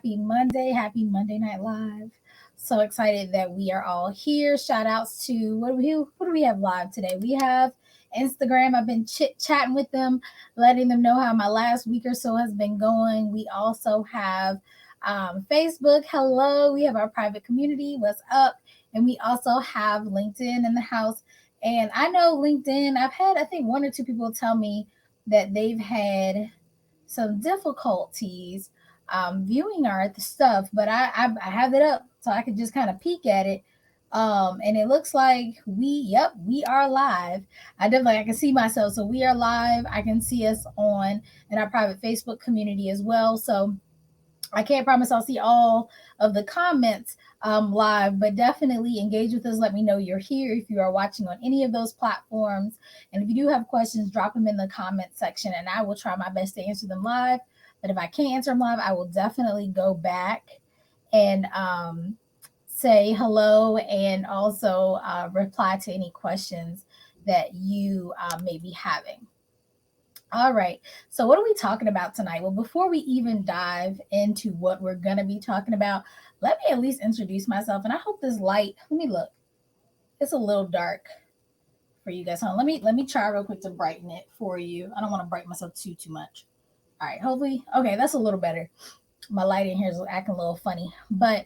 Happy Monday. Happy Monday Night Live. So excited that we are all here. Shout outs to what do we have live today? We have Instagram. I've been chatting with them, letting them know how my last week or so has been going. We also have Facebook. Hello. We have our private community. What's up? And we also have LinkedIn in the house. And I know LinkedIn, I've had, I think, one or two people tell me that they've had some difficulties viewing our stuff, but I have it up so I could just kind of peek at it. And it looks like we are live. I can see myself. So we are live. I can see us on in our private Facebook community as well. So I can't promise I'll see all of the comments live, but definitely engage with us. Let me know you're here if you are watching on any of those platforms. And if you do have questions, drop them in the comment section and I will try my best to answer them live. But if I can't answer them live, I will definitely go back and say hello and also reply to any questions that you may be having. All right. So, what are we talking about tonight? Well, before we even dive into what we're going to be talking about, let me at least introduce myself. And I hope this light, let me look. It's a little dark for you guys. Hold on. Let me try real quick to brighten it for you. I don't want to brighten myself too much. All right. Hopefully. Okay, that's a little better. My light in here is acting a little funny. But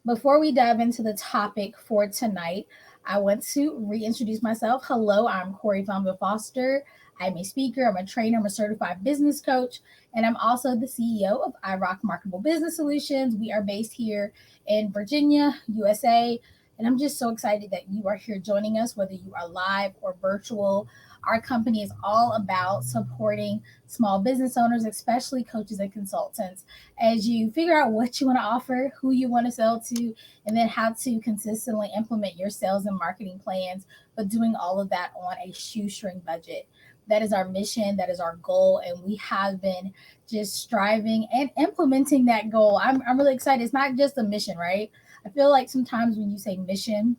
before we dive into the topic for tonight, I want to reintroduce myself. Hello, I'm Corey Famba Foster. I'm a speaker, I'm a trainer, I'm a certified business coach, and I'm also the CEO of iRock Marketable Business Solutions. We are based here in Virginia, USA, and I'm just so excited that you are here joining us, whether you are live or virtual. Our company is all about supporting small business owners, especially coaches and consultants, as you figure out what you want to offer, who you want to sell to, and then how to consistently implement your sales and marketing plans, but doing all of that on a shoestring budget. That is our mission, that is our goal, and we have been just striving and implementing that goal. I'm really excited. It's not just a mission, right? I feel like sometimes when you say mission,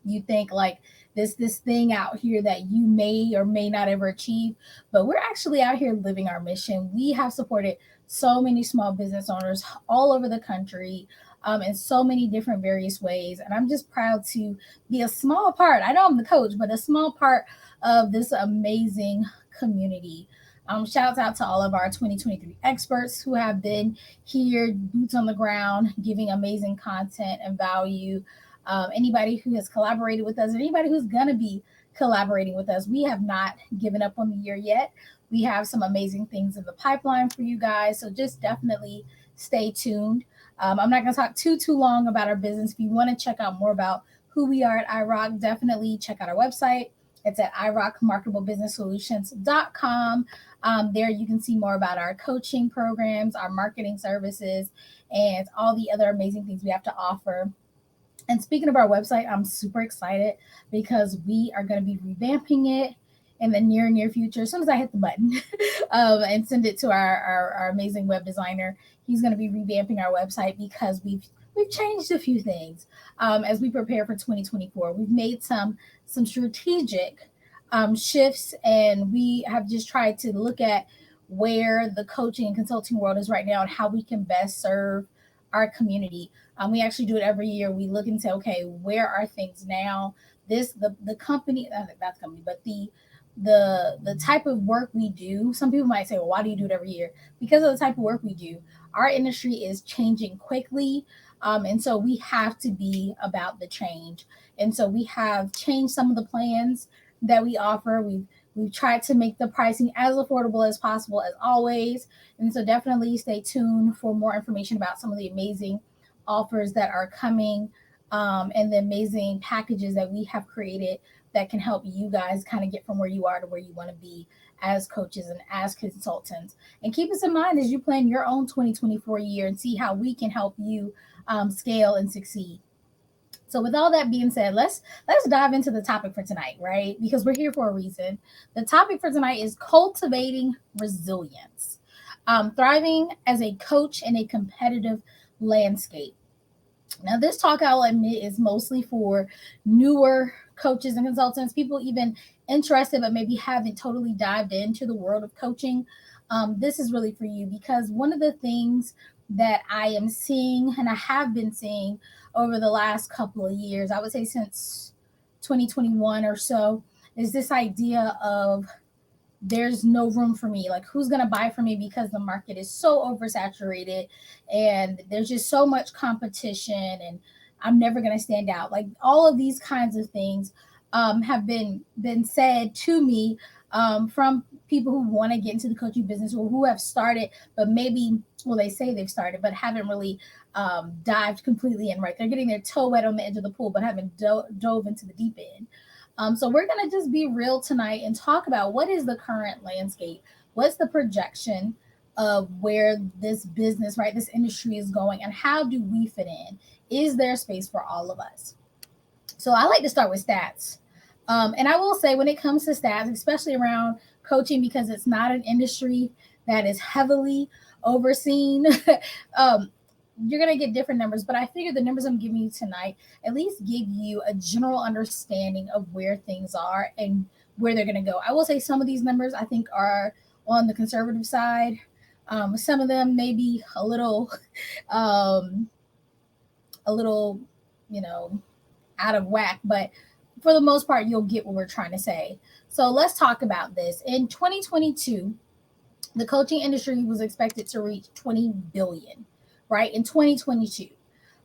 you think like this thing out here that you may or may not ever achieve, but we're actually out here living our mission. We have supported so many small business owners all over the country, in so many different various ways, and I'm just proud to be a small part. I know I'm the coach, but a small part of this amazing community. Shouts out to all of our 2023 experts who have been here, boots on the ground, giving amazing content and value. Anybody who has collaborated with us, anybody who's going to be collaborating with us, we have not given up on the year yet. We have some amazing things in the pipeline for you guys. So just definitely stay tuned. I'm not going to talk too long about our business. If you want to check out more about who we are at iRock, definitely check out our website. It's at iRockMarketableBusinessSolutions.com. There you can see more about our coaching programs, our marketing services, and all the other amazing things we have to offer. And speaking of our website, I'm super excited because we are going to be revamping it in the near future. As soon as I hit the button and send it to our amazing web designer, he's going to be revamping our website because we've changed a few things as we prepare for 2024. We've made some strategic shifts, and we have just tried to look at where the coaching and consulting world is right now and how we can best serve our community. We actually do it every year. We look and say, okay, where are things now? The company, that's company, but the type of work we do. Some people might say, well, why do you do it every year? Because of the type of work we do. Our industry is changing quickly, and so we have to be about the change. And so we have changed some of the plans that we offer. We've tried to make the pricing as affordable as possible, as always. And so definitely stay tuned for more information about some of the amazing offers that are coming, and the amazing packages that we have created that can help you guys kind of get from where you are to where you want to be as coaches and as consultants. And keep us in mind as you plan your own 2024 year and see how we can help you scale and succeed. So with all that being said, let's dive into the topic for tonight, right? Because we're here for a reason. The topic for tonight is cultivating resilience, thriving as a coach in a competitive landscape. Now, this talk, I'll admit, is mostly for newer coaches and consultants, people even interested but maybe haven't totally dived into the world of coaching. This is really for you because one of the things that I am seeing and I have been seeing over the last couple of years, I would say since 2021 or so, is this idea of there's no room for me. Like, who's going to buy from me because the market is so oversaturated and there's just so much competition and I'm never going to stand out. Like, all of these kinds of things have been said to me from people who want to get into the coaching business or who have started, but maybe, well, they say they've started, but haven't really dived completely in, right? They're getting their toe wet on the edge of the pool, but haven't dove into the deep end. So we're going to just be real tonight and talk about what is the current landscape, what's the projection of where this business, right, this industry is going, and how do we fit in? Is there space for all of us? So I like to start with stats. And I will say, when it comes to stats, especially around coaching, because it's not an industry that is heavily overseen, um, you're going to get different numbers. But I figure the numbers I'm giving you tonight at least give you a general understanding of where things are and where they're going to go. I will say some of these numbers I think are on the conservative side. Some of them may be um, a little, you know, out of whack, but for the most part, you'll get what we're trying to say. So let's talk about this. In 2022, the coaching industry was expected to reach 20 billion, right? In 2022.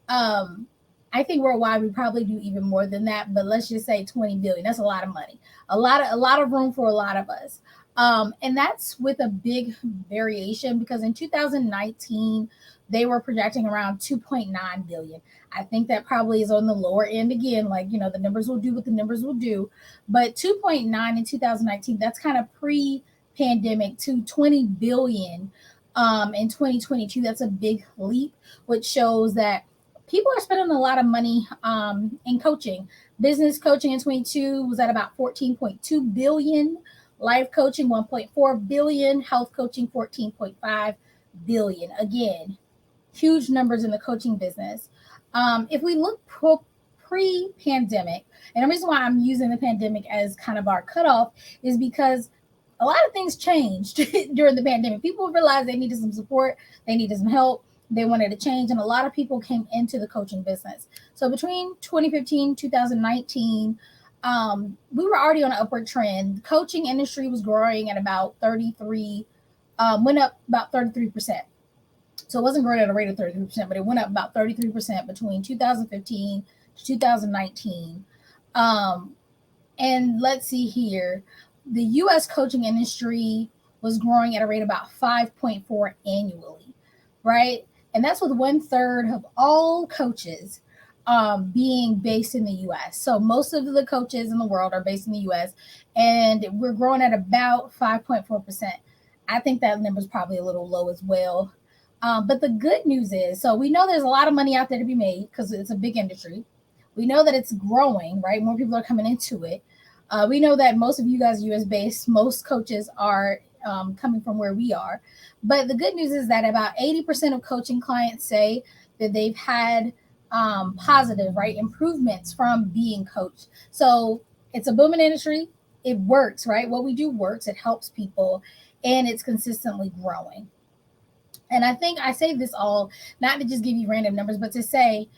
Um, I think worldwide we probably do even more than that, but let's just say 20 billion. That's a lot of money. A lot of room for a lot of us. And that's with a big variation because in 2019 they were projecting around 2.9 billion. I think that probably is on the lower end again, like, the numbers will do what the numbers will do. But 2.9 in 2019, that's kind of pre-pandemic, to 20 billion in 2022. That's a big leap, which shows that people are spending a lot of money in coaching. Business coaching in 22 was at about 14.2 billion, life coaching 1.4 billion, health coaching 14.5 billion. Again, huge numbers in the coaching business. If we look pre-pandemic, and the reason why I'm using the pandemic as kind of our cutoff is because a lot of things changed during the pandemic. People realized they needed some support, they needed some help, they wanted to change, and a lot of people came into the coaching business. So between 2015 2019, we were already on an upward trend. The coaching industry was growing at about 33, went up about 33%. So it wasn't growing at a rate of 33%, but it went up about 33% between 2015 to 2019. Um, and let's see here, the US coaching industry was growing at a rate about 5.4 annually, right? And that's with 1/3 of all coaches being based in the US. So most of the coaches in the world are based in the US, and we're growing at about 5.4%. I think that number is probably a little low as well. But the good news is, so we know there's a lot of money out there to be made because it's a big industry. We know that it's growing, right? More people are coming into it. We know that most of you guys are US based. Most coaches are coming from where we are. But the good news is that about 80% of coaching clients say that they've had positive, right, improvements from being coached. So it's a booming industry. It works, right? What we do works. It helps people, and it's consistently growing. And I think I say this all not to just give you random numbers, but to say,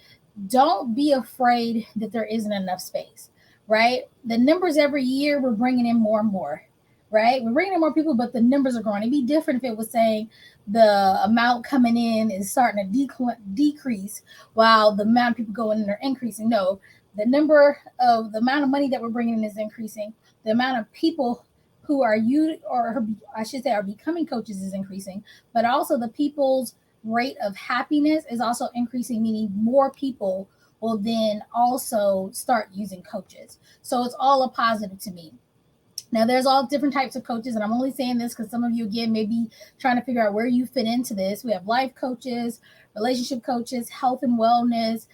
don't be afraid that there isn't enough space, right? The numbers every year, we're bringing in more and more, right? We're bringing in more people, but the numbers are growing. It'd be different if it was saying the amount coming in is starting to decrease while the amount of people going in are increasing. No, the amount of money that we're bringing in is increasing. The amount of people who are you, or I should say, are becoming coaches is increasing, but also the people's rate of happiness is also increasing, meaning more people will then also start using coaches. So it's all a positive to me. Now, there's all different types of coaches, and I'm only saying this because some of you, again, may be trying to figure out where you fit into this. We have life coaches, relationship coaches, health and wellness,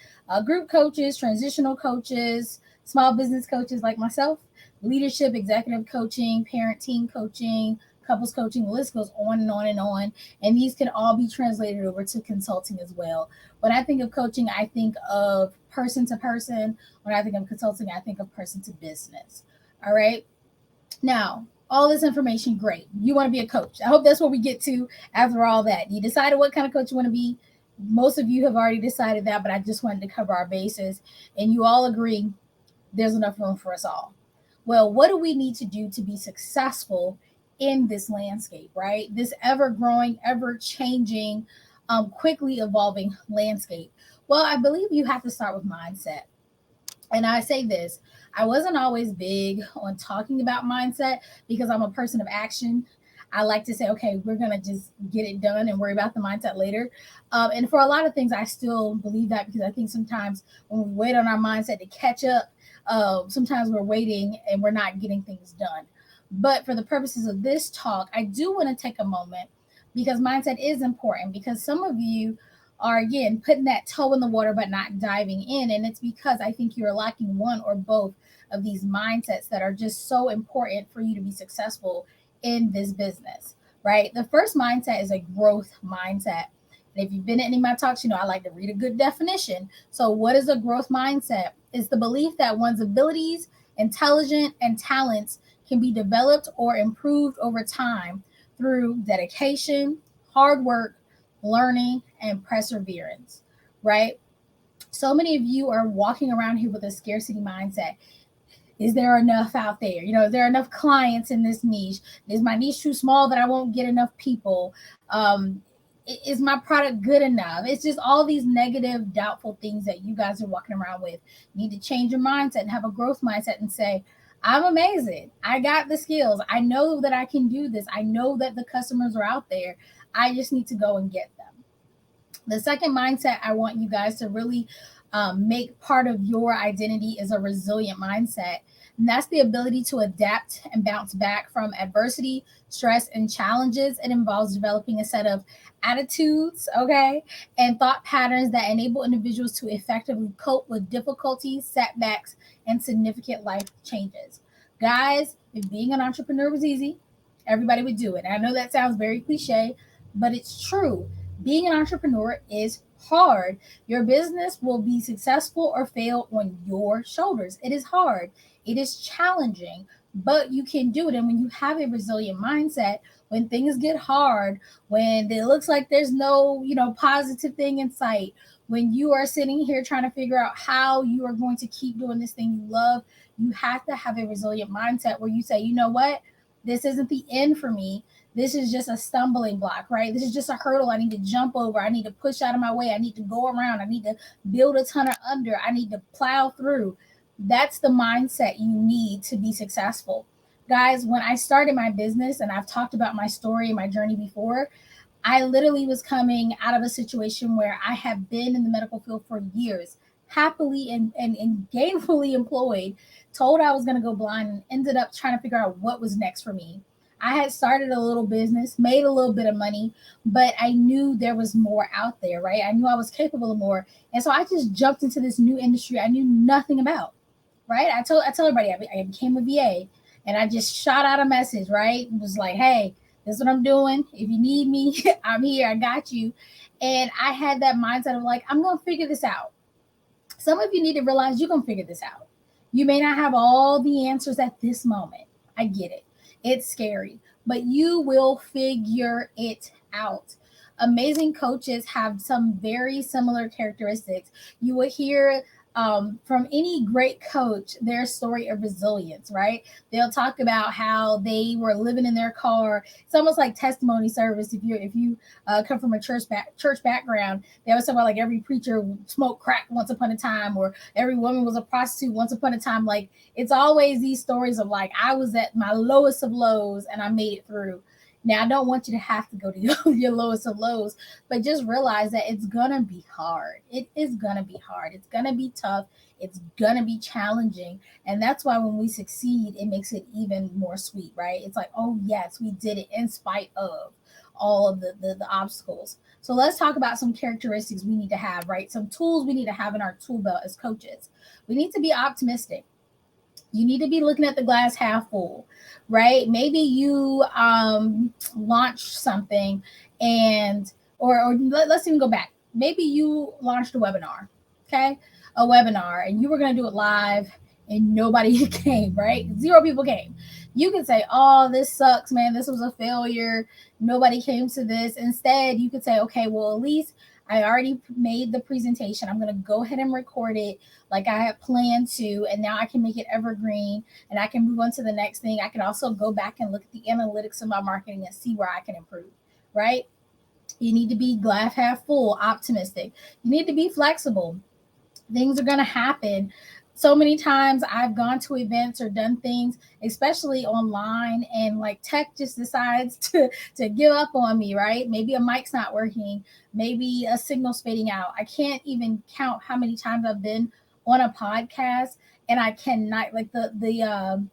group coaches, transitional coaches, small business coaches like myself, leadership, executive coaching, parenting coaching, couples coaching. The list goes on and on and on. And these can all be translated over to consulting as well. When I think of coaching, I think of person to person. When I think of consulting, I think of person to business. All right. Now, all this information, great. You want to be a coach. I hope that's what we get to after all that. You decided what kind of coach you want to be. Most of you have already decided that, but I just wanted to cover our bases. And you all agree there's enough room for us all. Well, what do we need to do to be successful in this landscape, right? This ever growing, ever changing, quickly evolving landscape. Well, I believe you have to start with mindset. And I say this, I wasn't always big on talking about mindset because I'm a person of action. I like to say, okay, we're going to just get it done and worry about the mindset later. And for a lot of things, I still believe that because I think sometimes when we wait on our mindset to catch up, sometimes we're waiting and we're not getting things done. But for the purposes of this talk, I do want to take a moment because mindset is important because some of you are again putting that toe in the water but not diving in, and it's because I think you're lacking one or both of these mindsets that are just so important for you to be successful in this business, right? The first mindset is a growth mindset, and if you've been at any of my talks, you know I like to read a good definition. So what is a growth mindset? It's the belief that one's abilities, intelligence, and talents can be developed or improved over time through dedication, hard work, learning, and perseverance, right? So many of you are walking around here with a scarcity mindset. Is there enough out there? Is there enough clients in this niche? Is my niche too small that I won't get enough people? Is my product good enough? It's just all these negative, doubtful things that you guys are walking around with. You need to change your mindset and have a growth mindset and say, I'm amazing. I got the skills. I know that I can do this. I know that the customers are out there. I just need to go and get them. The second mindset I want you guys to really make part of your identity is a resilient mindset. And that's the ability to adapt and bounce back from adversity, stress, and challenges. It involves developing a set of attitudes, okay, and thought patterns that enable individuals to effectively cope with difficulties, setbacks, and significant life changes. Guys, if being an entrepreneur was easy, everybody would do it. And I know that sounds very cliche, but it's true. Being an entrepreneur is hard. Your business will be successful or fail on your shoulders. It is hard. It is challenging, but you can do it. And when you have a resilient mindset, when things get hard, when it looks like there's no, positive thing in sight, when you are sitting here trying to figure out how you are going to keep doing this thing you love, you have to have a resilient mindset where you say, you know what? This isn't the end for me. This is just a stumbling block, right? This is just a hurdle I need to jump over. I need to push out of my way. I need to go around. I need to build a tunnel under. I need to plow through. That's the mindset you need to be successful. Guys, when I started my business, and I've talked about my story and my journey before, I literally was coming out of a situation where I had been in the medical field for years, happily and gainfully employed, told I was going to go blind, and ended up trying to figure out what was next for me. I had started a little business, made a little bit of money, but I knew there was more out there, right? I knew I was capable of more. And so I just jumped into this new industry I knew nothing about, right? I tell everybody I became a VA, and I just shot out a message, right? It was like, hey, this is what I'm doing. If you need me, I'm here. I got you. And I had that mindset of like, I'm going to figure this out. Some of you need to realize you're going to figure this out. You may not have all the answers at this moment. I get it. It's scary, but you will figure it out. Amazing coaches have some very similar characteristics. You will hear from any great coach their story of resilience, right? They'll talk about how they were living in their car. It's almost like testimony service. If you come from a church background, they always talk about like every preacher smoked crack once upon a time, or every woman was a prostitute once upon a time. Like it's always these stories of like I was at my lowest of lows and I made it through. Now, I don't want you to have to go to your lowest of lows, but just realize that it's going to be hard. It is going to be hard. It's going to be tough. It's going to be challenging. And that's why when we succeed, it makes it even more sweet, right? It's like, oh, yes, we did it in spite of all of the obstacles. So let's talk about some characteristics we need to have, right? Some tools we need to have in our tool belt as coaches. We need to be optimistic. You need to be looking at the glass half full, right? Maybe you launched something and or let's even go back. Maybe you launched a webinar, okay? A webinar, and you were going to do it live and nobody came, right? Zero people came. You can say, oh, this sucks, man. This was a failure. Nobody came to this. Instead, you could say, okay, well, at least I already made the presentation. I'm going to go ahead and record it like I had planned to. And now I can make it evergreen and I can move on to the next thing. I can also go back and look at the analytics of my marketing and see where I can improve, right? You need to be glass half full, optimistic. You need to be flexible. Things are going to happen. So many times I've gone to events or done things, especially online, and like tech just decides to give up on me, right? Maybe a mic's not working, maybe a signal's fading out. I can't even count how many times I've been on a podcast and I cannot, like, the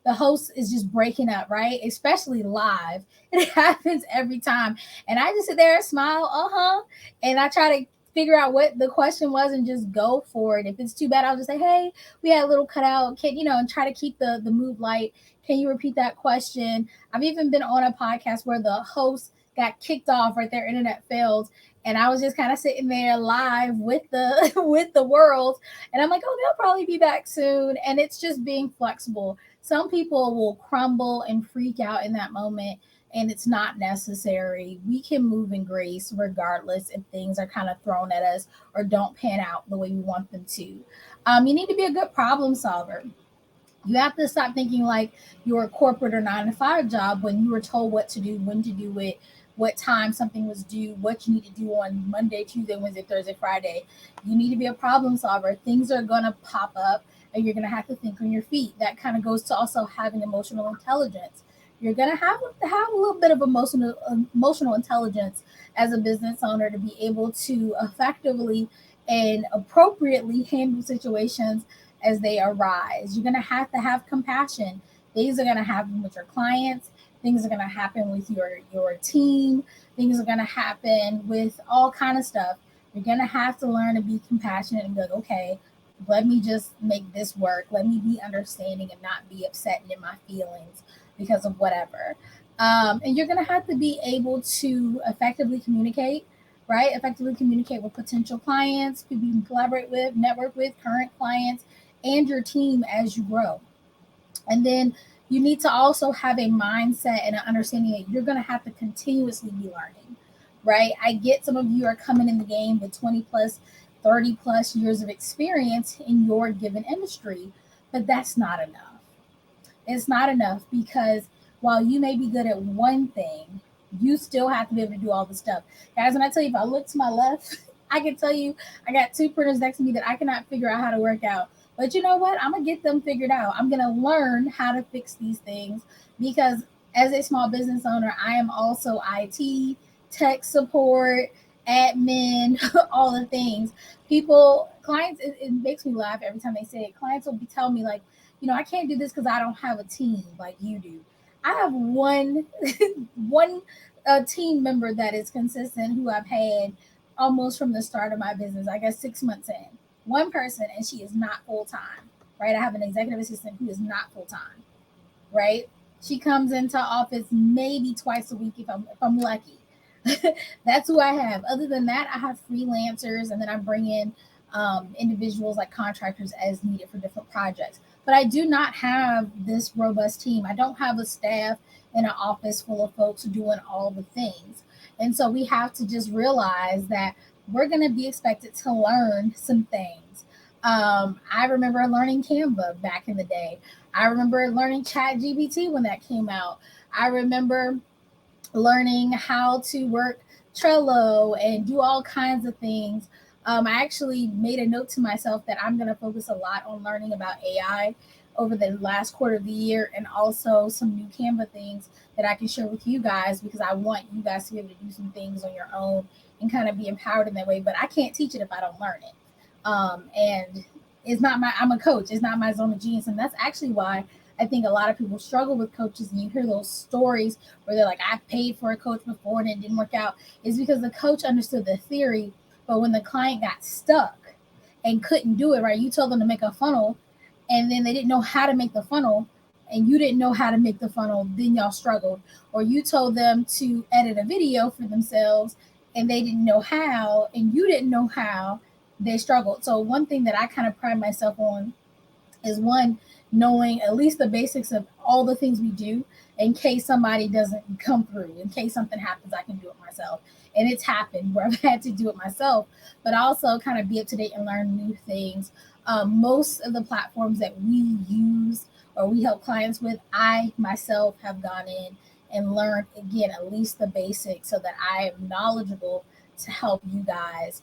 host is just breaking up, right? Especially live. It happens every time. And I just sit there and smile, and I try to figure out what the question was and just go for it. If it's too bad, I'll just say, hey, we had a little cutout, can, and try to keep the mood light. Can you repeat that question? I've even been on a podcast where the host got kicked off, right? Their internet failed. And I was just kind of sitting there live with the with the world. And I'm like, oh, they'll probably be back soon. And it's just being flexible. Some people will crumble and freak out in that moment, and it's not necessary. We can move in grace regardless if things are kind of thrown at us or don't pan out the way we want them to. You need to be a good problem solver. You have to stop thinking like your corporate or 9 to 5 job when you were told what to do, when to do it, what time something was due, what you need to do on Monday, Tuesday, Wednesday, Thursday, Friday. You need to be a problem solver. Things are going to pop up and you're going to have to think on your feet. That kind of goes to also having emotional intelligence. You're going to have a little bit of emotional intelligence as a business owner to be able to effectively and appropriately handle situations as they arise. You're going to have compassion. Things are going to happen with your clients. Things are going to happen with your team. Things are going to happen with all kind of stuff. You're going to have to learn to be compassionate and be like, okay, let me just make this work. Let me be understanding and not be upset and in my feelings because of whatever. And you're going to have to be able to effectively communicate, right? Effectively communicate with potential clients, people you can collaborate with, network with, current clients, and your team as you grow. And then you need to also have a mindset and an understanding that you're going to have to continuously be learning, right? I get some of you are coming in the game with 20 plus, 30 plus years of experience in your given industry, but that's not enough. It's not enough because while you may be good at one thing, you still have to be able to do all the stuff. Guys, when I tell you, if I look to my left, I can tell you I got 2 printers next to me that I cannot figure out how to work out. But you know what? I'm going to get them figured out. I'm going to learn how to fix these things because as a small business owner, I am also IT, tech support, admin, all the things. Clients, it makes me laugh every time they say it. Clients will be telling me, like, I can't do this because I don't have a team like you do. I have one one team member that is consistent who I've had almost from the start of my business. I guess 6 months in, one person, and she is not full time. Right, I have an executive assistant who is not full time. Right, she comes into office maybe twice a week if I'm lucky. That's who I have. Other than that, I have freelancers, and then I bring in individuals like contractors as needed for different projects. But I do not have this robust team. I don't have a staff in an office full of folks doing all the things. And so we have to just realize that we're going to be expected to learn some things. I remember learning Canva back in the day. I remember learning Chat GBT when that came out. I remember learning how to work Trello and do all kinds of things. I actually made a note to myself that I'm going to focus a lot on learning about AI over the last quarter of the year and also some new Canva things that I can share with you guys because I want you guys to be able to do some things on your own and kind of be empowered in that way. But I can't teach it if I don't learn it. And I'm a coach, it's not my zone of genius. And that's actually why I think a lot of people struggle with coaches, and you hear those stories where they're like, I paid for a coach before and it didn't work out. Is because the coach understood the theory, but when the client got stuck and couldn't do it right, you told them to make a funnel and then they didn't know how to make the funnel and you didn't know how to make the funnel, then y'all struggled. Or you told them to edit a video for themselves and they didn't know how and you didn't know how, they struggled. So one thing that I kind of pride myself on is one, knowing at least the basics of all the things we do in case somebody doesn't come through, in case something happens, I can do it myself. And it's happened where I've had to do it myself, but also kind of be up to date and learn new things. Most of the platforms that we use or we help clients with, I myself have gone in and learned again at least the basics so that I am knowledgeable to help you guys.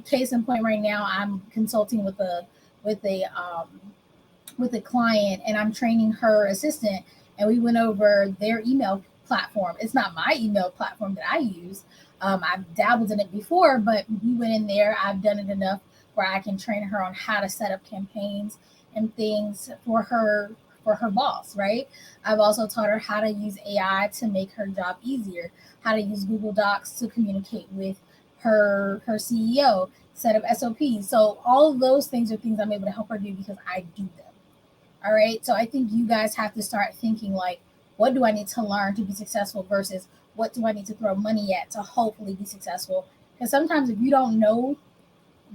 Case in point, right now I'm consulting with a with a client, and I'm training her assistant, and we went over their email platform. It's not my email platform that I use. I've dabbled in it before, but we went in there. I've done it enough where I can train her on how to set up campaigns and things for her boss, right? I've also taught her how to use AI to make her job easier, how to use Google Docs to communicate with her CEO, set up SOPs. So all of those things are things I'm able to help her do because I do them. All right. So I think you guys have to start thinking like, what do I need to learn to be successful versus what do I need to throw money at to hopefully be successful? Because sometimes if you don't know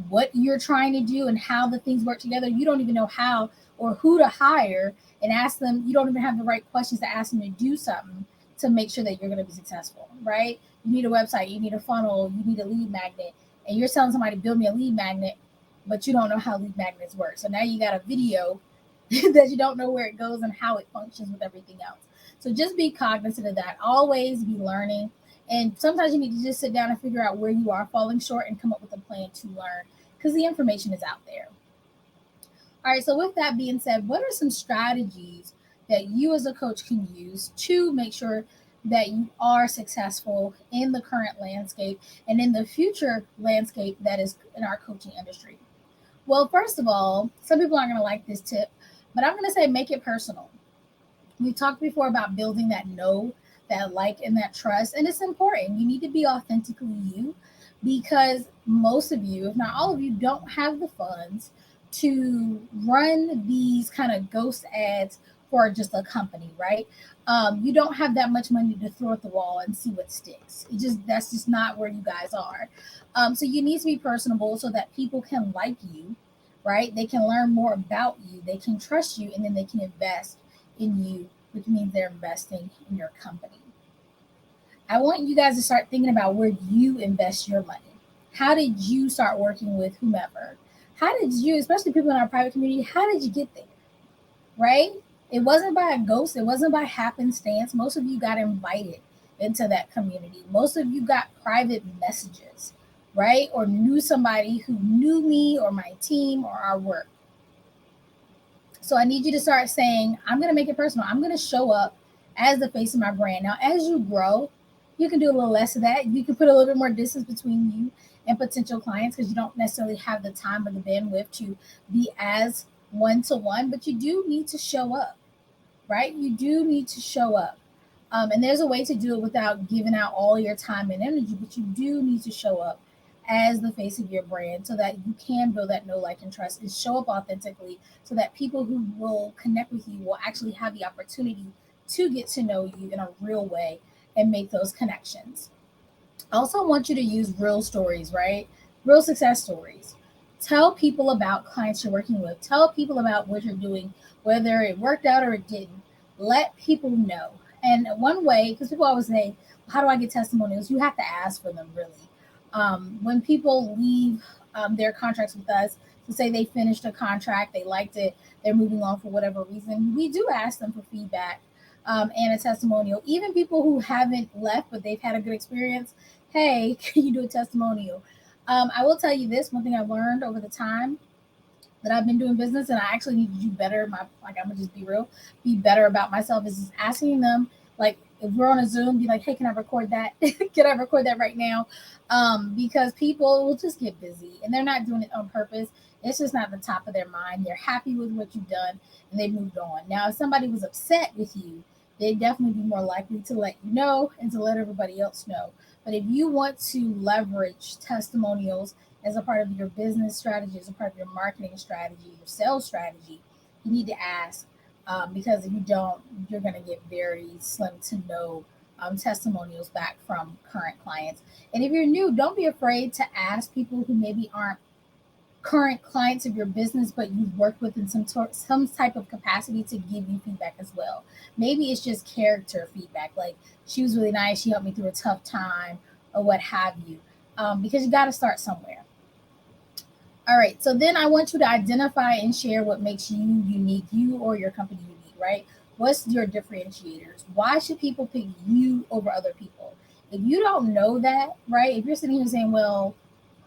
what you're trying to do and how the things work together, you don't even know how or who to hire and ask them. You don't even have the right questions to ask them to do something to make sure that you're going to be successful, right? You need a website, you need a funnel, you need a lead magnet, and you're telling somebody to build me a lead magnet, but you don't know how lead magnets work. So now you got a video that you don't know where it goes and how it functions with everything else. So just be cognizant of that. Always be learning. And sometimes you need to just sit down and figure out where you are falling short and come up with a plan to learn because the information is out there. All right. So, with that being said, what are some strategies that you as a coach can use to make sure that you are successful in the current landscape and in the future landscape that is in our coaching industry? Well, first of all, some people aren't going to like this tip, but I'm going to say make it personal. We talked before about building that know, that like, and that trust. And it's important. You need to be authentically you because most of you, if not all of you, don't have the funds to run these kind of ghost ads for just a company, right? You don't have that much money to throw at the wall and see what sticks. That's just not where you guys are. So you need to be personable so that people can like you, right? They can learn more about you, they can trust you, and then they can invest in you, which means they're investing in your company. I want you guys to start thinking about where you invest your money. How did you start working with whomever? How did you, especially people in our private community, how did you get there? Right? It wasn't by a ghost, it wasn't by happenstance. Most of you got invited into that community. Most of you got private messages, right? Or knew somebody who knew me or my team or our work. So I need you to start saying, I'm going to make it personal. I'm going to show up as the face of my brand. Now, as you grow, you can do a little less of that. You can put a little bit more distance between you and potential clients because you don't necessarily have the time or the bandwidth to be as one to one, but you do need to show up, right? You do need to show up. And there's a way to do it without giving out all your time and energy, but you do need to show up as the face of your brand so that you can build that know, like, and trust and show up authentically so that people who will connect with you will actually have the opportunity to get to know you in a real way and make those connections. I also want you to use real stories, right? Real success stories. Tell people about clients you're working with. Tell people about what you're doing, whether it worked out or it didn't. Let people know. And one way, because people always say, how do I get testimonials? You have to ask for them, really. When people leave their contracts with us, to say they finished a contract, they liked it, they're moving on for whatever reason, we do ask them for feedback and a testimonial. Even people who haven't left, but they've had a good experience, hey, can you do a testimonial? I will tell you this one thing I've learned over the time that I've been doing business, and I actually need to do better. I'm gonna just be real, be better about myself. Is just asking them, like, if we're on a Zoom, be like, hey, can I record that? Can I record that right now? Because people will just get busy, and they're not doing it on purpose. It's just not the top of their mind. They're happy with what you've done, and they moved on. Now, if somebody was upset with you, they'd definitely be more likely to let you know and to let everybody else know. But if you want to leverage testimonials as a part of your business strategy, as a part of your marketing strategy, your sales strategy, you need to ask because if you don't, you're going to get very slim to no testimonials back from current clients. And if you're new, don't be afraid to ask people who maybe aren't current clients of your business, but you've worked with in some type of capacity to give you feedback as well. Maybe it's just character feedback, like she was really nice, she helped me through a tough time, or what have you. Because you got to start somewhere. All right. So then I want you to identify and share what makes you unique, you or your company unique, right? What's your differentiators? Why should people pick you over other people? If you don't know that, right? If you're sitting here saying, well,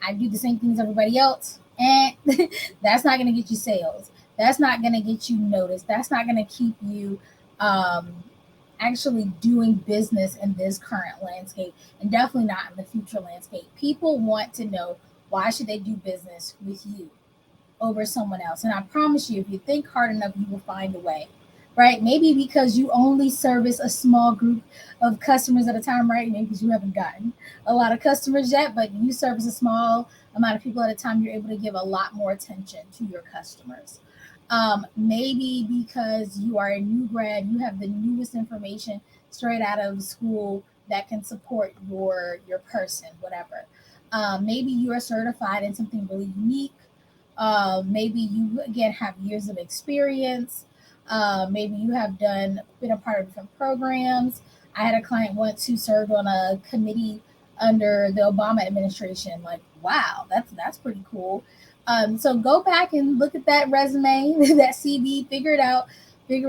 I do the same things as everybody else, and that's not going to get you sales. That's not going to get you noticed. That's not going to keep you um, actually doing business in this current landscape, and definitely not in the future landscape. People want to know, why should they do business with you over someone else? And I promise you, if you think hard enough, you will find a way, right? Maybe because you only service a small group of customers at a time, right? Maybe because you haven't gotten a lot of customers yet, but you service a small amount of people at a time, you're able to give a lot more attention to your customers. Maybe because you are a new grad, you have the newest information straight out of school that can support your person, whatever. Maybe you are certified in something really unique. Maybe you again have years of experience. Maybe you have been a part of different programs. I had a client once who served on a committee under the Obama administration. Like, wow, that's pretty cool. So go back and look at that resume, that CV, figure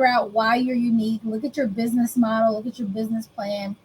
out why you're unique. Look at your business model, look at your business plan,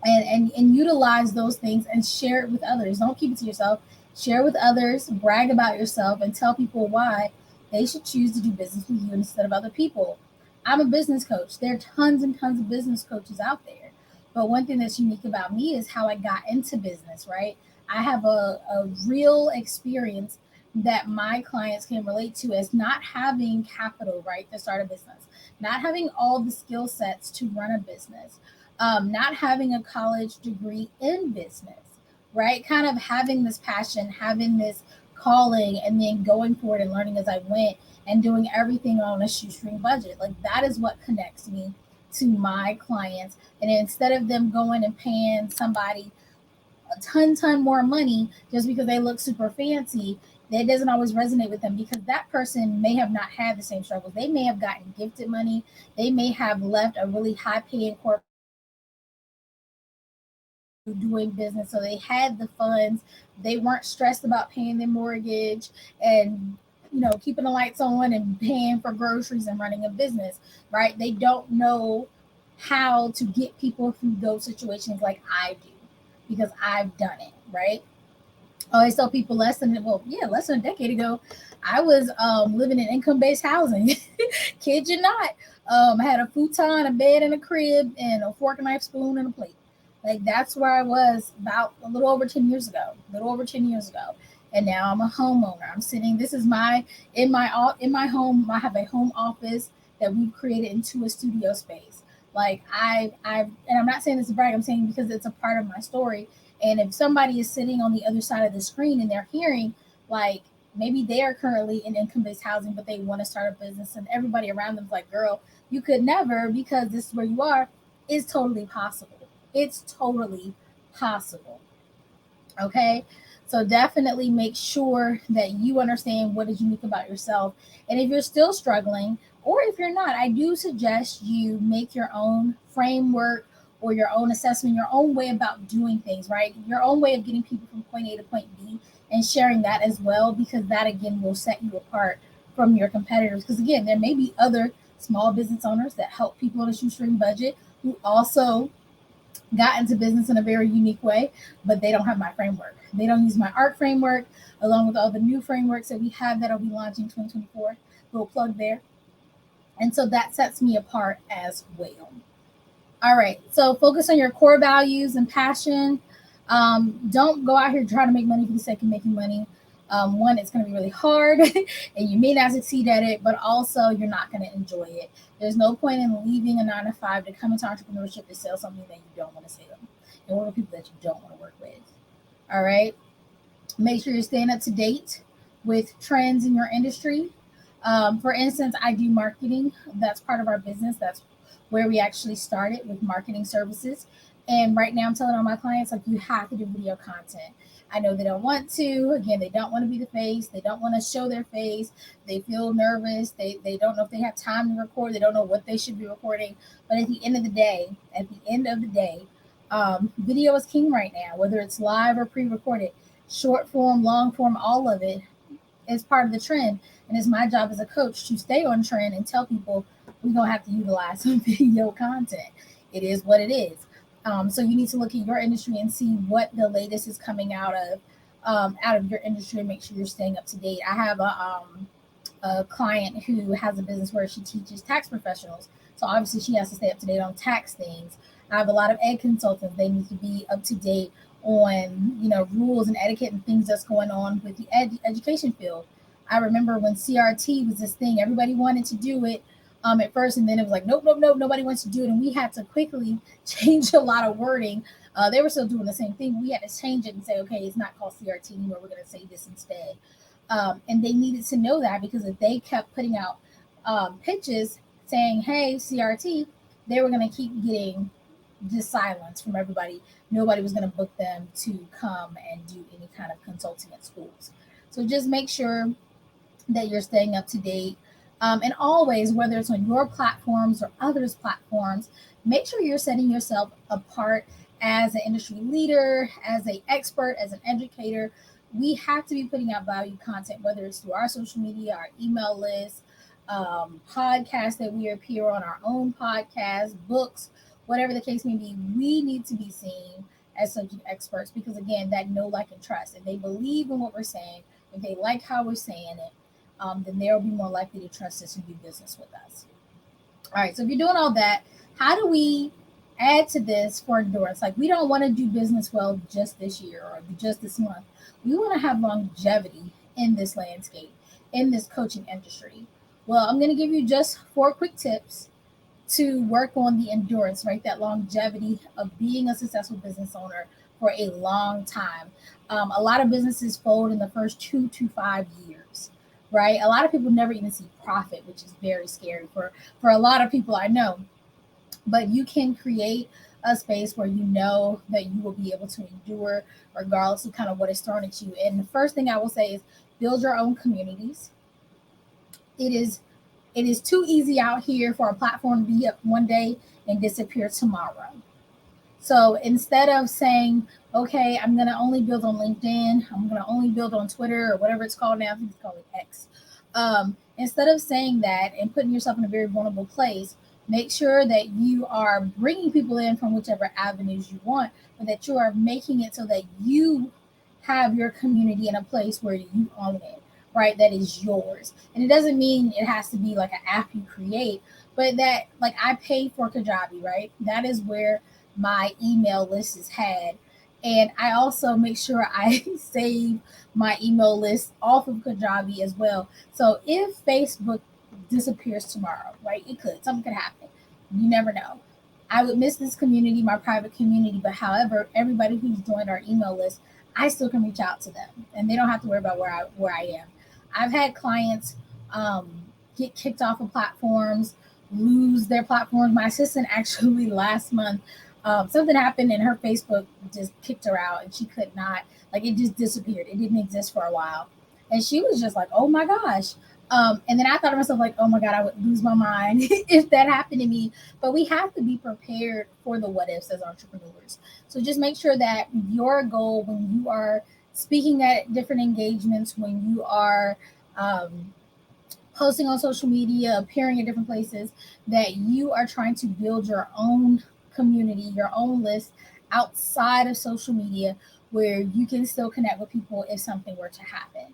and utilize those things and share it with others. Don't keep it to yourself. Share with others, brag about yourself, and tell people why they should choose to do business with you instead of other people. I'm a business coach. There are tons and tons of business coaches out there. But one thing that's unique about me is how I got into business, right? I have a real experience that my clients can relate to as not having capital, right, to start a business, not having all the skill sets to run a business, not having a college degree in business, right? Kind of having this passion, having this calling, and then going for it and learning as I went and doing everything on a shoestring budget. Like that is what connects me to my clients. And instead of them going and paying somebody a ton more money just because they look super fancy, that doesn't always resonate with them because that person may have not had the same struggles. They may have gotten gifted money. They may have left a really high paying corporate doing business, so they had the funds. They weren't stressed about paying their mortgage and keeping the lights on and paying for groceries and running a business, right? They don't know how to get people through those situations like I do because I've done it, right? I always tell people less than a decade ago, I was living in income based housing. Kid you not. I had a futon, a bed, and a crib, and a fork and knife, spoon, and a plate. Like that's where I was about a little over 10 years ago. A little over 10 years ago, and now I'm a homeowner. I'm sitting. This is my in my home. I have a home office that we've created into a studio space. Like and I'm not saying this to brag. I'm saying because it's a part of my story. And if somebody is sitting on the other side of the screen and they're hearing, like, maybe they are currently in income based housing, but they want to start a business, and everybody around them's like, girl, you could never because this is where you are, is totally possible. It's totally possible. Okay. So definitely make sure that you understand what is unique about yourself. And if you're still struggling, or if you're not, I do suggest you make your own framework or your own assessment, your own way about doing things, right? Your own way of getting people from point A to point B and sharing that as well, because that again will set you apart from your competitors. Because again, there may be other small business owners that help people on a shoestring budget who also got into business in a very unique way, but they don't have my framework. They don't use my ARC framework, along with all the new frameworks that we have that'll be launching 2024. Little plug there. And so that sets me apart as well. All right. So focus on your core values and passion. Don't go out here trying to make money for the sake of making money. One, it's going to be really hard and you may not succeed at it, but also you're not going to enjoy it. There's no point in leaving a 9 to 5 to come into entrepreneurship to sell something that you don't want to sell and work with people that you don't want to work with. All right. Make sure you're staying up to date with trends in your industry. For instance, I do marketing. That's part of our business. That's where we actually started with marketing services. And right now I'm telling all my clients, like, you have to do video content. I know they don't want to. Again, they don't want to be the face. They don't want to show their face. They feel nervous. They don't know if they have time to record. They don't know what they should be recording. But at the end of the day, video is king right now, whether it's live or pre-recorded, short form, long form, all of it is part of the trend. And it's my job as a coach to stay on trend and tell people we're going to have to utilize some video content. It is what it is. So you need to look at your industry and see what the latest is coming out of your industry and make sure you're staying up to date. I have a client who has a business where she teaches tax professionals. So obviously she has to stay up to date on tax things. I have a lot of ed consultants. They need to be up to date on, rules and etiquette and things that's going on with the education field. I remember when CRT was this thing, everybody wanted to do it at first, and then it was like, nope, nope, nope, nobody wants to do it. And we had to quickly change a lot of wording. They were still doing the same thing. We had to change it and say, okay, it's not called CRT anymore. We're going to say this instead. And they needed to know that, because if they kept putting out pitches saying, hey, CRT, they were going to keep getting just silence from everybody. Nobody was going to book them to come and do any kind of consulting at schools. So just make sure that you're staying up to date. And always, whether it's on your platforms or others' platforms, make sure you're setting yourself apart as an industry leader, as an expert, as an educator. We have to be putting out value content, whether it's through our social media, our email list, podcasts that we appear on, our own podcasts, books, whatever the case may be. We need to be seen as subject experts, because again, that know, like, and trust. If they believe in what we're saying, if they like how we're saying it, then they'll be more likely to trust us and do business with us. All right, so if you're doing all that, how do we add to this for endurance? Like, we don't want to do business well just this year or just this month. We want to have longevity in this landscape, in this coaching industry. Well, I'm going to give you just 4 quick tips to work on the endurance, right? That longevity of being a successful business owner for a long time. A lot of businesses fold in the first 2 to 5 years, right? A lot of people never even see profit, which is very scary for a lot of people I know. But you can create a space where you know that you will be able to endure regardless of kind of what is thrown at you. And the first thing I will say is build your own communities. It is too easy out here for a platform to be up one day and disappear tomorrow. So instead of saying, okay, I'm going to only build on LinkedIn, I'm going to only build on Twitter or whatever it's called now, I think it's called X. Instead of saying that and putting yourself in a very vulnerable place, make sure that you are bringing people in from whichever avenues you want, but that you are making it so that you have your community in a place where you own it, right? That is yours. And it doesn't mean it has to be like an app you create, but that, like, I pay for Kajabi, right? That is where my email list is had. And I also make sure I save my email list off of Kajabi as well. So if Facebook disappears tomorrow, right? It could, something could happen. You never know. I would miss this community, my private community, but however, everybody who's joined our email list, I still can reach out to them, and they don't have to worry about where I am. I've had clients get kicked off of platforms, lose their platforms. My assistant actually last month, something happened and her Facebook just kicked her out, and she could not, like, it just disappeared. It didn't exist for a while. And she was just like, oh my gosh. And then I thought to myself, like, oh my God, I would lose my mind if that happened to me. But we have to be prepared for the what ifs as entrepreneurs. So just make sure that your goal when you are speaking at different engagements, when you are posting on social media, appearing at different places, that you are trying to build your own community, your own list outside of social media where you can still connect with people if something were to happen.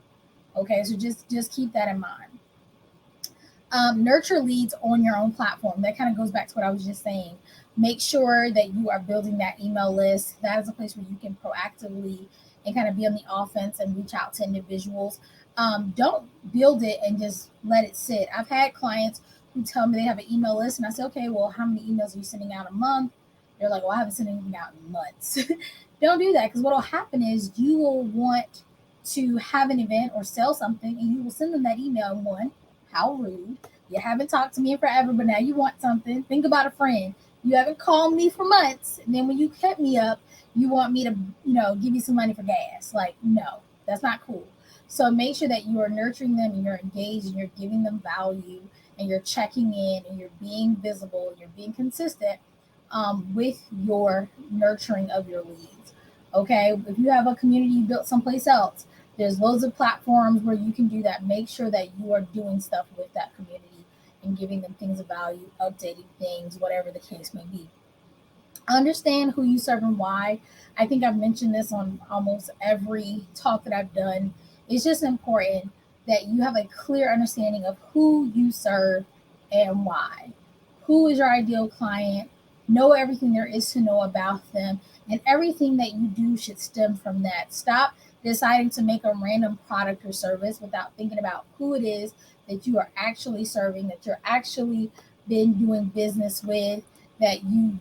Okay, so just keep that in mind. Nurture leads on your own platform. That kind of goes back to what I was just saying. Make sure that you are building that email list. That is a place where you can proactively and kind of be on the offense and reach out to individuals. Don't build it and just let it sit. I've had clients who tell me they have an email list, and I say, okay, well, how many emails are you sending out a month? They're like, well, I haven't sent anything out in months. Don't do that, because what will happen is you will want to have an event or sell something, and you will send them that email. One, how rude. You haven't talked to me in forever, but now you want something. Think about a friend. You haven't called me for months, and then when you hit me up, you want me to, give you some money for gas. Like, no, that's not cool. So make sure that you are nurturing them and you're engaged and you're giving them value and you're checking in and you're being visible and you're being consistent with your nurturing of your leads. Okay, if you have a community you built someplace else, there's loads of platforms where you can do that. Make sure that you are doing stuff with that community and giving them things of value, updating things, whatever the case may be. Understand who you serve and why. I think I've mentioned this on almost every talk that I've done. It's just important that you have a clear understanding of who you serve and why. Who is your ideal client? Know everything there is to know about them, and everything that you do should stem from that. Stop deciding to make a random product or service without thinking about who it is that you are actually serving, that you're actually been doing business with, that you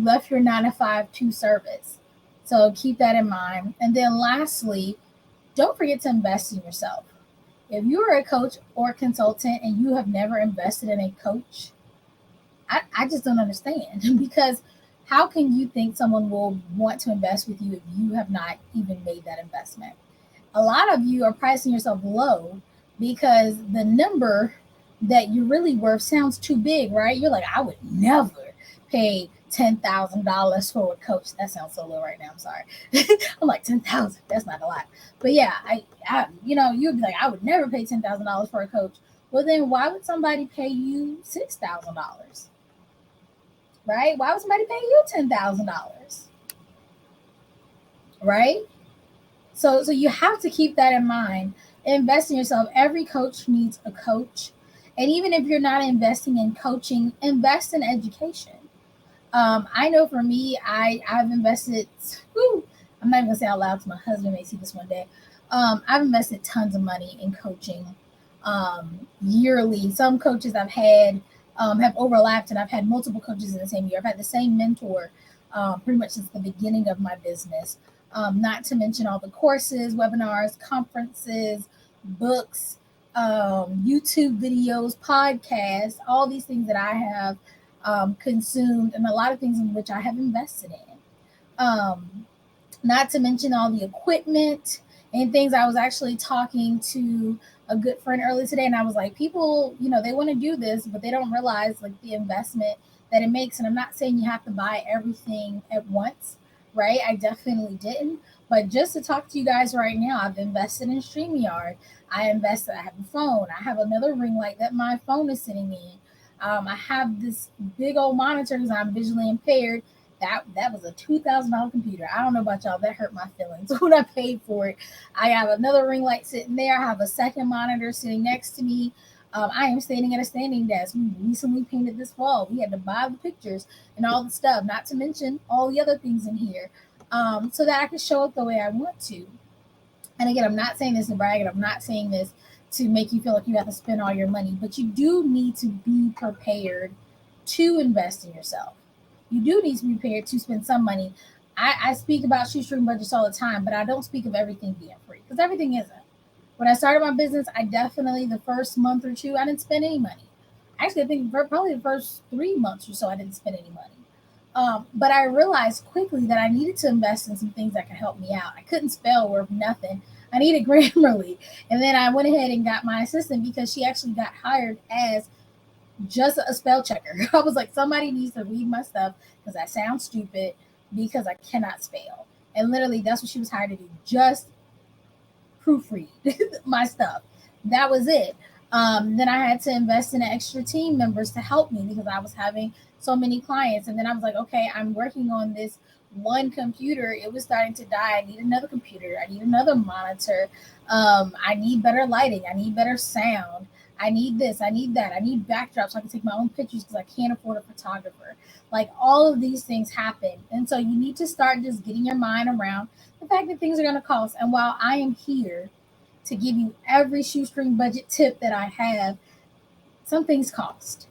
left your 9 to 5 to service. So keep that in mind. And then lastly, don't forget to invest in yourself. If you are a coach or a consultant and you have never invested in a coach, I just don't understand because how can you think someone will want to invest with you if you have not even made that investment? A lot of you are pricing yourself low because the number that you're really worth sounds too big, right? You're like, I would never pay $10,000 for a coach. That sounds so low right now. I'm sorry. I'm like 10,000. That's not a lot. But yeah, you'd be like, I would never pay $10,000 for a coach. Well, then why would somebody pay you $6,000? Right? Why would somebody pay you $10,000? Right? So you have to keep that in mind. Invest in yourself. Every coach needs a coach. And even if you're not investing in coaching, invest in education. I know for me, I've invested. Whew, I'm not even gonna say out loud because my husband may see this one day. I've invested tons of money in coaching yearly. Some coaches I've had have overlapped, and I've had multiple coaches in the same year. I've had the same mentor pretty much since the beginning of my business. Not to mention all the courses, webinars, conferences, books, YouTube videos, podcasts, all these things that I have consumed, and a lot of things in which I have invested in. Not to mention all the equipment and things. I was actually talking to a good friend earlier today, and I was like, people, they want to do this, but they don't realize like the investment that it makes. And I'm not saying you have to buy everything at once, right? I definitely didn't. But just to talk to you guys right now, I've invested in StreamYard. I have a phone. I have another ring light that my phone is sitting in. I have this big old monitor because I'm visually impaired. That was a $2,000 computer. I don't know about y'all. That hurt my feelings when I paid for it. I have another ring light sitting there. I have a second monitor sitting next to me. I am standing at a standing desk. We recently painted this wall. We had to buy the pictures and all the stuff, not to mention all the other things in here, so that I can show up the way I want to. And again, I'm not saying this to brag, and I'm not saying this to make you feel like you have to spend all your money, but you do need to be prepared to invest in yourself. You do need to be prepared to spend some money. I speak about shoestring budgets all the time, but I don't speak of everything being free because everything isn't. When I started my business, I definitely, the first month or two, I didn't spend any money. Actually, I think probably the first 3 months or so, I didn't spend any money. But I realized quickly that I needed to invest in some things that could help me out. I couldn't spell worth nothing. I needed Grammarly. And then I went ahead and got my assistant because she actually got hired as just a spell checker. I was like, somebody needs to read my stuff because I sound stupid because I cannot spell. And literally, that's what she was hired to do. Just proofread my stuff. That was it. Then I had to invest in extra team members to help me because I was having so many clients. And then I was like, okay, I'm working on this one computer. It was starting to die. I need another computer. I need another monitor. I need better lighting. I need better sound. I need this. I need that. I need backdrops so I can take my own pictures because I can't afford a photographer. Like all of these things happen. And so you need to start just getting your mind around the fact that things are going to cost. And while I am here to give you every shoestring budget tip that I have, some things cost.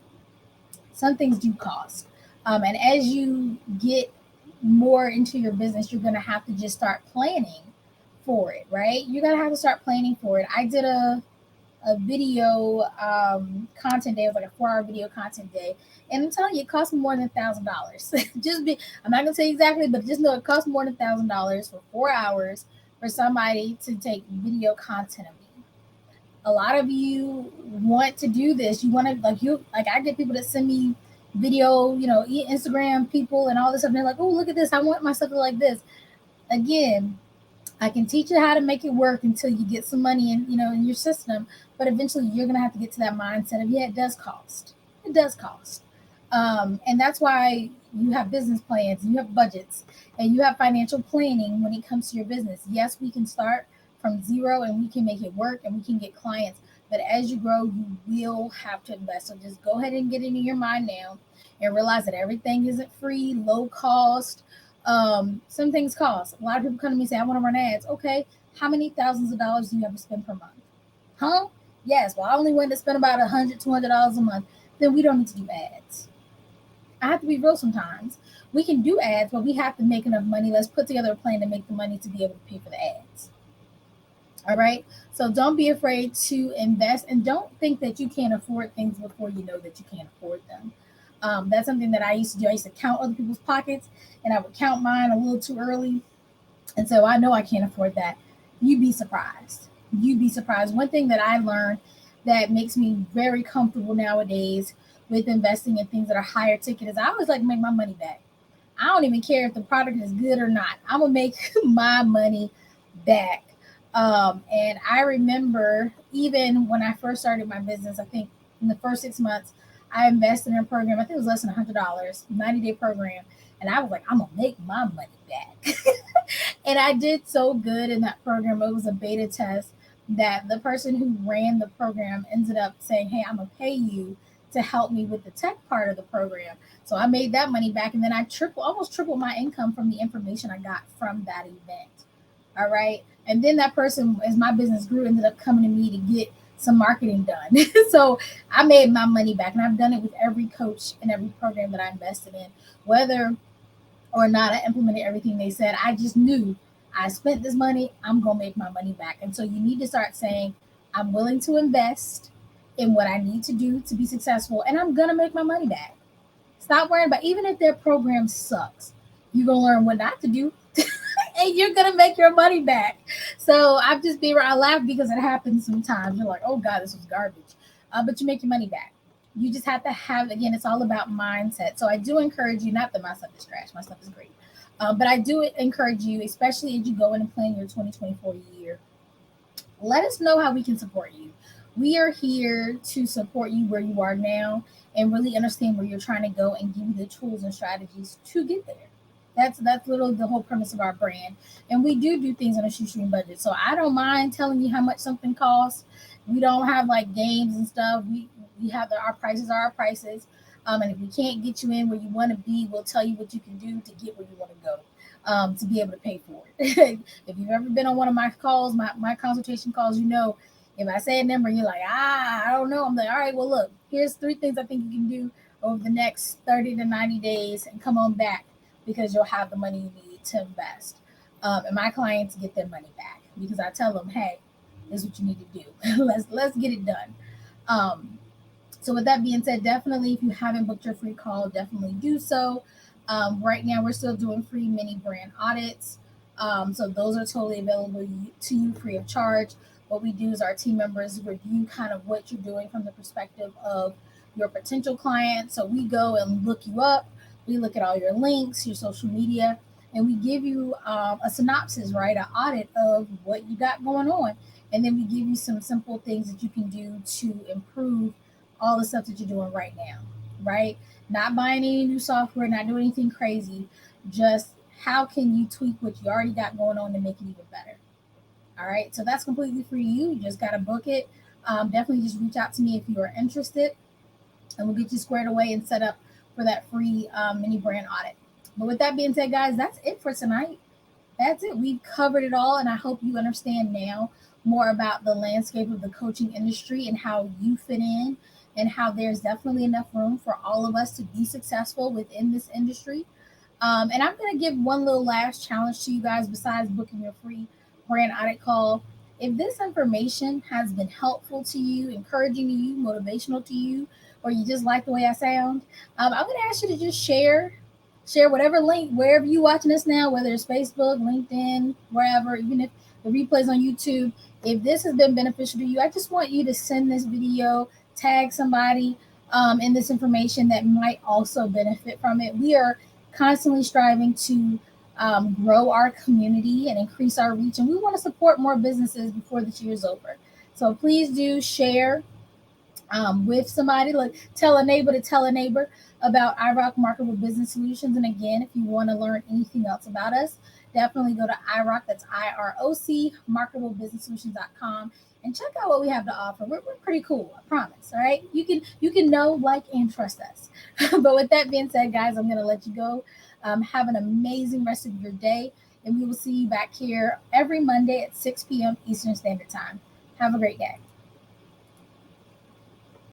Some things do cost. And as you get more into your business, you're going to have to just start planning for it, right? You're going to have to start planning for it. I did a a video content day. It was like a 4 hour video content day. And I'm telling you, it cost me more than $1,000. I'm not gonna say exactly, but just know it cost more than $1,000 for 4 hours for somebody to take video content of me. A lot of you want to do this. You want to like I get people that send me video, Instagram people and all this stuff. And they're like, oh, look at this. I want my stuff to like this. Again, I can teach you how to make it work until you get some money in your system. But eventually, you're gonna have to get to that mindset of, yeah, it does cost. It does cost, and that's why you have business plans, and you have budgets, and you have financial planning when it comes to your business. Yes, we can start from zero, and we can make it work, and we can get clients. But as you grow, you will have to invest. So just go ahead and get into your mind now, and realize that everything isn't free, low cost. Some things cost. A lot of people come to me and say, I want to run ads. Okay, how many thousands of dollars do you have to spend per month? Huh? Yes, well, I only want to spend about $100, $200 a month. Then we don't need to do ads. I have to be real sometimes. We can do ads, but we have to make enough money. Let's put together a plan to make the money to be able to pay for the ads. All right. So don't be afraid to invest, and don't think that you can't afford things before you know that you can't afford them. That's something that I used to do. I used to count other people's pockets, and I would count mine a little too early. And so I know I can't afford that. You'd be surprised. You'd be surprised. One thing that I learned that makes me very comfortable nowadays with investing in things that are higher ticket is I always like to make my money back. I don't even care if the product is good or not. I'm gonna make my money back. And I remember even when I first started my business, I think in the first 6 months, I invested in a program. I think it was less than $100, 90-day program, and I was like, I'm gonna make my money back. And I did so good in that program. It was a beta test that the person who ran the program ended up saying, hey, I'm gonna pay you to help me with the tech part of the program. So I made that money back, and then I almost tripled my income from the information I got from that event. All right. And then that person, as my business grew, ended up coming to me to get some marketing done. So I made my money back. And I've done it with every coach and every program that I invested in. Whether or not I implemented everything they said, I just knew I spent this money, I'm going to make my money back. And so you need to start saying, I'm willing to invest in what I need to do to be successful, and I'm going to make my money back. Stop worrying about, even if their program sucks, you're going to learn what not to do. And you're gonna make your money back. So I'm just being, I laugh because it happens sometimes. You're like, oh God, this was garbage. But you make your money back. You just have to have, again, it's all about mindset. So I do encourage you, not that my stuff is trash, my stuff is great. But I do encourage you, especially as you go in and plan your 2024 year, let us know how we can support you. We are here to support you where you are now and really understand where you're trying to go and give you the tools and strategies to get there. That's literally the whole premise of our brand. And we do things on a shoestring budget. So I don't mind telling you how much something costs. We don't have like games and stuff. We have our prices are our prices. And if we can't get you in where you want to be, we'll tell you what you can do to get where you want to go. To be able to pay for it. If you've ever been on one of my calls, my consultation calls, if I say a number, you're like, I don't know. I'm like, all right, well, look, here's 3 things I think you can do over the next 30 to 90 days and come on back because you'll have the money you need to invest. And my clients get their money back because I tell them, hey, this is what you need to do. let's get it done. Um, so with that being said, definitely if you haven't booked your free call, definitely do so. Right now we're still doing free mini brand audits. So those are totally available to you free of charge. What we do is our team members review kind of what you're doing from the perspective of your potential client. So we go and look you up. We look at all your links, your social media, and we give you a synopsis, right? An audit of what you got going on. And then we give you some simple things that you can do to improve all the stuff that you're doing right now, right? Not buying any new software, not doing anything crazy. Just how can you tweak what you already got going on to make it even better? All right. So that's completely free to you. You just got to book it. Definitely just reach out to me if you are interested, and we'll get you squared away and set up for that free mini brand audit. But with that being said, guys, that's it for tonight. That's it. We've covered it all, and I hope you understand now more about the landscape of the coaching industry and how you fit in, and how there's definitely enough room for all of us to be successful within this industry. And I'm going to give one little last challenge to you guys besides booking your free brand audit call. If this information has been helpful to you, encouraging to you, motivational to you, or you just like the way I sound, I'm going to ask you to just share whatever link, wherever you watching this now, whether it's Facebook, LinkedIn, wherever, even if the replays on YouTube. If this has been beneficial to you, I just want you to send this video, tag somebody in this information that might also benefit from it. We are constantly striving to grow our community and increase our reach, and we want to support more businesses before this year is over. So please do share with somebody, like tell a neighbor to tell a neighbor about iRock Marketable Business Solutions. And again, if you want to learn anything else about us, definitely go to iRock, that's IROC, marketablebusinesssolutions.com, and check out what we have to offer. We're pretty cool, I promise. All right. You can know, like, and trust us. But with that being said, guys, I'm gonna let you go. Have an amazing rest of your day, and we will see you back here every Monday at 6 p.m. Eastern Standard Time. Have a great day.